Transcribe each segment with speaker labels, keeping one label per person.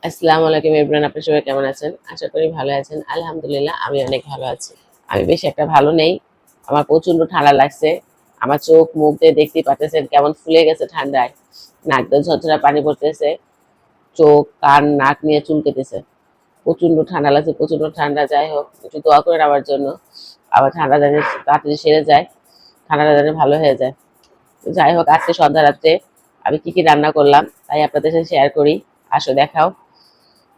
Speaker 1: আসসালামু আলাইকুম এভরিওয়ান, আপনারা সবাই কেমন আছেন? আশা করি ভালো আছেন। আলহামদুলিল্লাহ আমি অনেক ভালো আছি। আমি বেশি একটা ভালো নেই। আমার প্রচন্ড ঠান্ডা লাগছে। আমার চোখ মুখ দিয়ে দেখতেই পাচ্ছেন কেমন ফুলে গেছে ঠান্ডায়। নাক দিয়ে ঝরঝরা পানি পড়তেছে। চোখ কান নাক নিয়ে চুলকেতেছে। প্রচন্ড ঠান্ডা লাগছে, প্রচন্ড ঠান্ডা। যাই হোক, একটু দোয়া করেন আমার জন্য। আবার ঠান্ডা যেন তাড়াতাড়ি সেরে যায়, ঠান্ডাটা যেন ভালো হয়ে যায়। যাই হোক, আজকে সন্ধ্যা রাত্রে আমি কি কি রান্না করলাম তাই আপনাদের সাথে শেয়ার করি। আসো দেখাও।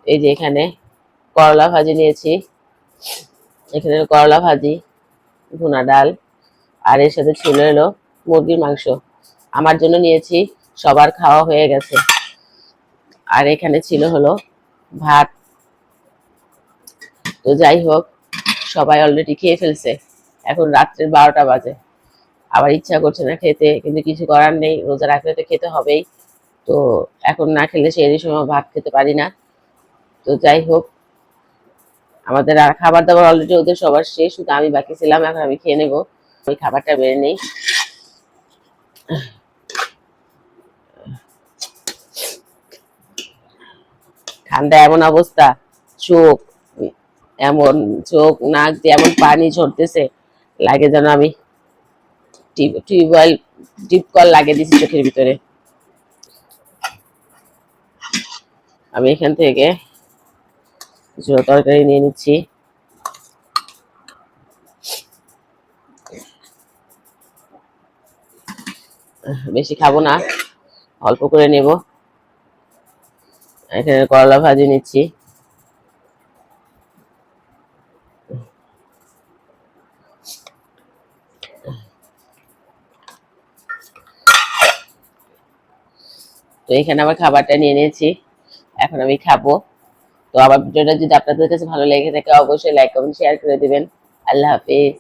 Speaker 1: এই যে এখানে করলা ভাজি নিয়েছি, এখানে করলা ভাজি, ভুনা ডাল, আর এর সাথে ছিল এলো মুরগির মাংস। আমার জন্য নিয়েছি, সবার খাওয়া হয়ে গেছে। আর এখানে ছিল হলো ভাত। তো যাই হোক, সবাই অলরেডি খেয়ে ফেলছে। এখন রাত্রের 12টা বাজে। আবার ইচ্ছা করছে না খেতে, কিন্তু কিছু করার নেই, রোজা রাখলে তো খেতে হবেই। তো এখন না খেলে সেই সময় ভাত খেতে পারি না। তো যাই হোক, আমাদের আর খাবার দাবার অলরেডি ওদের সবার শেষ, শুধু আমি বাকি ছিলাম। এখন আমি খেয়ে নেবো, ওই খাবারটা বেড়ে নেই। ঠান্ডা এমন অবস্থা, চোখ এমন, চোখ নাক দিয়ে এমন পানি ঝরতেছে, লাগে যেন আমি টিউবওয়েল ডিপ কল লাগিয়ে দিচ্ছি চোখের ভিতরে। আমি এখান থেকে কিছু তরকারি নিয়ে নিচ্ছি। বেশি খাবো না, অল্প করে নেব। এখানে করলা ভাজি নিচ্ছি। তো এখানে আমার খাবারটা নিয়ে নিয়েছি, এখন আমি খাবো। তো আমার ভিডিওটা যদি আপনাদের কাছে ভালো লেগে থাকে অবশ্যই লাইক কমেন্ট শেয়ার করে দিবেন। আল্লাহ হাফিজ।